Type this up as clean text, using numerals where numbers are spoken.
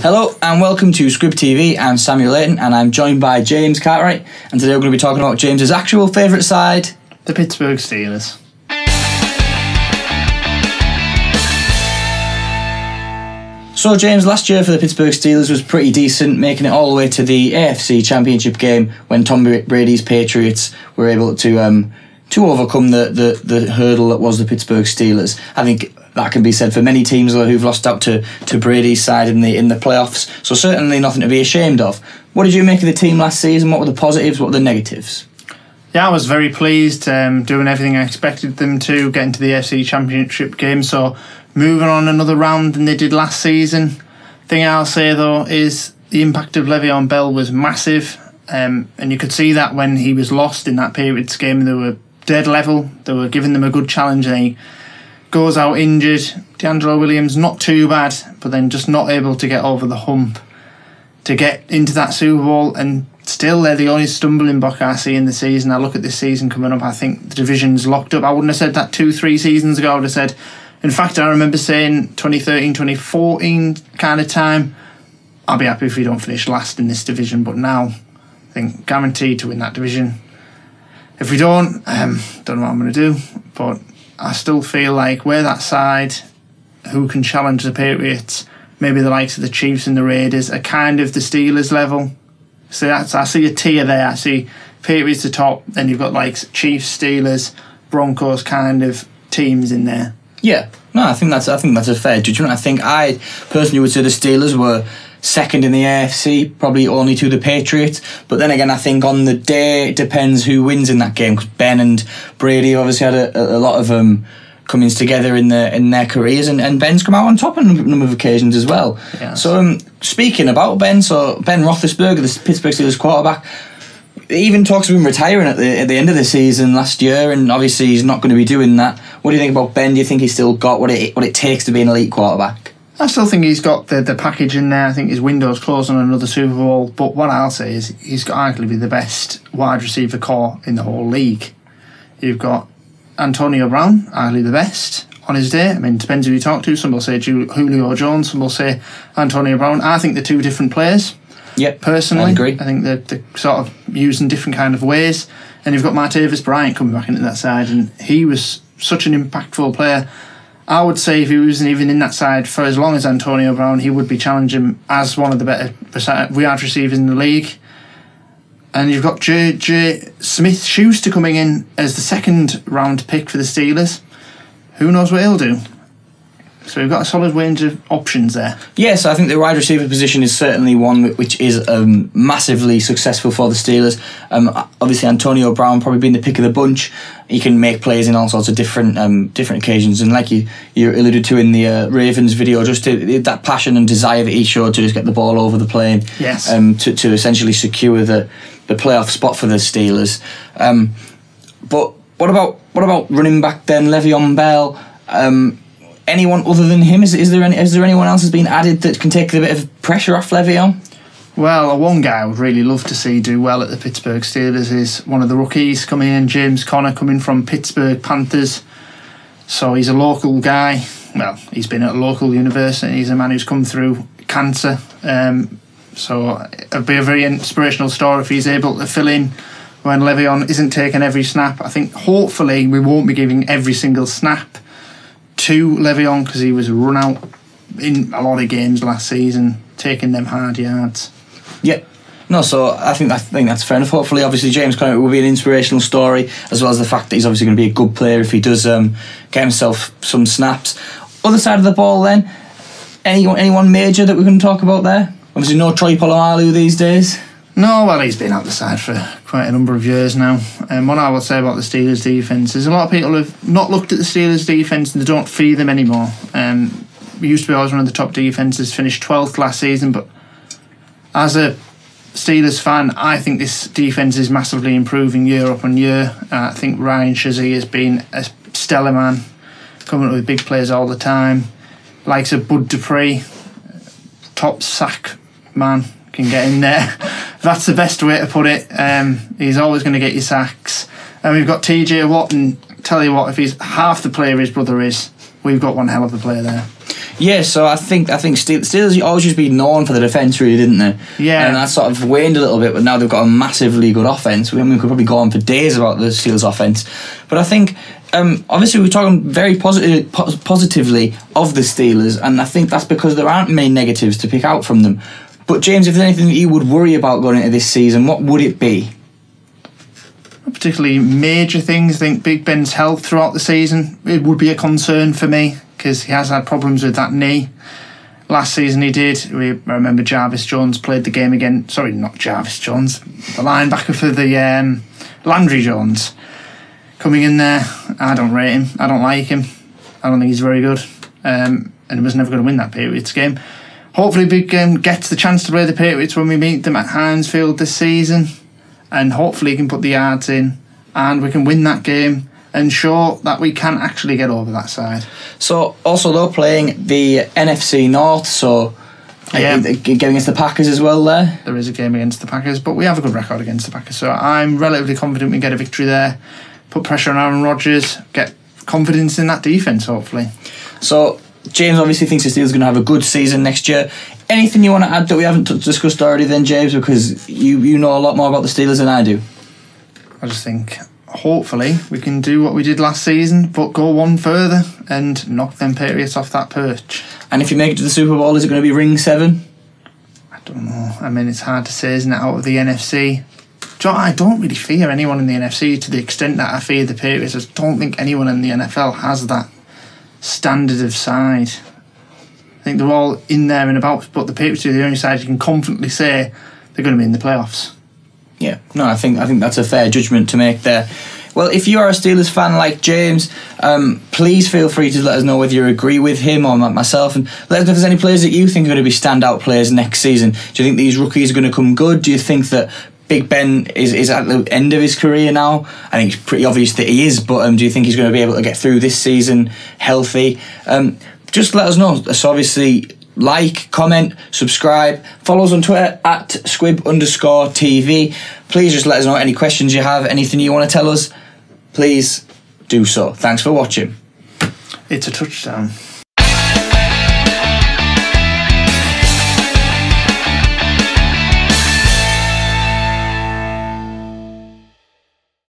Hello and welcome to Scrib TV. I'm Samuel Layton and I'm joined by James Cartwright, and today we're going to be talking about James's actual favourite side, the Pittsburgh Steelers. So James, last year for the Pittsburgh Steelers was pretty decent, making it all the way to the AFC Championship game when Tom Brady's Patriots were able to overcome the hurdle that was the Pittsburgh Steelers. I think that can be said for many teams who've lost out to Brady's side in the playoffs, so certainly nothing to be ashamed of. What did you make of the team last season? What were the positives, what were the negatives? Yeah, I was very pleased, doing everything I expected them to, getting to the AFC Championship game, so moving on another round than they did last season. Thing I'll say though is the impact of Le'Veon Bell was massive, and you could see that when he was lost in that Patriots game. They were dead level, they were giving them a good challenge, and he goes out injured. DeAngelo Williams, not too bad, but then just not able to get over the hump to get into that Super Bowl, and still they're the only stumbling block I see in the season. I look at this season coming up, I think the division's locked up. I wouldn't have said that 2-3 seasons ago. I would have said, in fact, I remember saying 2013, 2014 kind of time, I'll be happy if we don't finish last in this division, but now I think guaranteed to win that division. If we don't know what I'm going to do, but I still feel like we're that side who can challenge the Patriots. Maybe the likes of the Chiefs and the Raiders are kind of the Steelers level. So I see a tier there. I see Patriots the top, then you've got like Chiefs, Steelers, Broncos kind of teams in there. Yeah, no, I think that's a fair judgment. I personally would say the Steelers were second in the AFC, probably only to the Patriots. But then again, I think on the day it depends who wins in that game, because Ben and Brady obviously had a lot of comings together in their careers, and Ben's come out on top on a number of occasions as well. Yes. So speaking about Ben, so Ben Roethlisberger, the Pittsburgh Steelers quarterback, even talks of him retiring at the end of the season last year, and obviously he's not going to be doing that. What do you think about Ben? Do you think he's still got what it takes to be an elite quarterback? I still think he's got the package in there. I think his window's closed on another Super Bowl. But what I'll say is he's got arguably the best wide receiver core in the whole league. You've got Antonio Brown, arguably the best on his day. I mean, it depends who you talk to. Some will say Julio Jones, some will say Antonio Brown. I think they're two different players. Yep, personally, I agree. I think they're sort of used in different kind of ways. And you've got Martavis Bryant coming back into that side, and he was such an impactful player. I would say if he wasn't even in that side for as long as Antonio Brown, he would be challenging as one of the better wide receivers in the league. And you've got J. Smith-Schuster coming in as the second round pick for the Steelers. Who knows what he'll do? So we've got a solid range of options there. Yes, I think the wide receiver position is certainly one which is massively successful for the Steelers. Obviously, Antonio Brown probably being the pick of the bunch. He can make plays in all sorts of different occasions, and like you alluded to in the Ravens video, just that passion and desire that he showed to just get the ball over the plane. Yes. To essentially secure the playoff spot for the Steelers. But what about running back then, Le'Veon Bell? Anyone other than him? Is there anyone else that's been added that can take a bit of pressure off Le'Veon? Well, one guy I would really love to see do well at the Pittsburgh Steelers is one of the rookies coming in, James Conner, coming from Pittsburgh Panthers. So he's a local guy. Well, he's been at a local university. He's a man who's come through cancer. So it'll be a very inspirational story if he's able to fill in when Le'Veon isn't taking every snap. I think hopefully we won't be giving every single snap to Le'Veon, because he was run out in a lot of games last season, taking them hard yards. Yep. No, so I think that's fair enough. Hopefully, obviously, James Conner will be an inspirational story, as well as the fact that he's obviously going to be a good player if he does get himself some snaps. Other side of the ball then, anyone major that we're going to talk about there? Obviously no Troy Polamalu these days. No, well, he's been out the side for quite a number of years now. What I would say about the Steelers' defence is a lot of people have not looked at the Steelers' defence and they don't fear them anymore. We used to be always one of the top defences, finished 12th last season, but as a Steelers fan, I think this defence is massively improving year up on year. I think Ryan Shazier has been a stellar man, coming up with big plays all the time. Likes of Bud Dupree, top sack man, can get in there. That's the best way to put it. He's always going to get your sacks. And we've got TJ Watt, and tell you what, if he's half the player his brother is, we've got one hell of a player there. Yeah, so I think Steelers always used to be known for the defence, really, didn't they? Yeah. And that sort of waned a little bit, but now they've got a massively good offence. We could probably go on for days about the Steelers' offence. But I think, obviously, we're talking very positively of the Steelers, and I think that's because there aren't many negatives to pick out from them. But, James, if there's anything that you would worry about going into this season, what would it be? Not particularly major things. I think Big Ben's health throughout the season, it would be a concern for me, because he has had problems with that knee. Last season he did. I remember Jarvis Jones played the game again. Sorry, not Jarvis Jones. The linebacker for the Landry Jones. Coming in there, I don't rate him. I don't like him. I don't think he's very good. And he was never going to win that Patriots game. Hopefully Big Ben gets the chance to play the Patriots when we meet them at Heinz Field this season. And hopefully he can put the yards in. And we can win that game and show that we can actually get over that side. So, also, they're playing the NFC North, so a game against the Packers as well there. There is a game against the Packers, but we have a good record against the Packers, so I'm relatively confident we get a victory there, put pressure on Aaron Rodgers, get confidence in that defence, hopefully. So, James obviously thinks the Steelers are going to have a good season next year. Anything you want to add that we haven't discussed already then, James, because you know a lot more about the Steelers than I do? I just think hopefully we can do what we did last season, but go one further and knock them Patriots off that perch. And if you make it to the Super Bowl, is it going to be Ring 7? I don't know. I mean, it's hard to say, isn't it, out of the NFC. I don't really fear anyone in the NFC to the extent that I fear the Patriots. I don't think anyone in the NFL has that standard of side. I think they're all in there and about, but the Patriots are the only side you can confidently say they're going to be in the playoffs. Yeah, no, I think that's a fair judgment to make there. Well, if you are a Steelers fan like James, please feel free to let us know whether you agree with him or myself, and let us know if there's any players that you think are going to be standout players next season. Do you think these rookies are going to come good? Do you think that Big Ben is at the end of his career now? I think it's pretty obvious that he is, but do you think he's going to be able to get through this season healthy? Just let us know. So obviously, like, comment, subscribe, follow us on Twitter at squib_TV. Please just let us know any questions you have, anything you want to tell us. Please do so. Thanks for watching. It's a touchdown.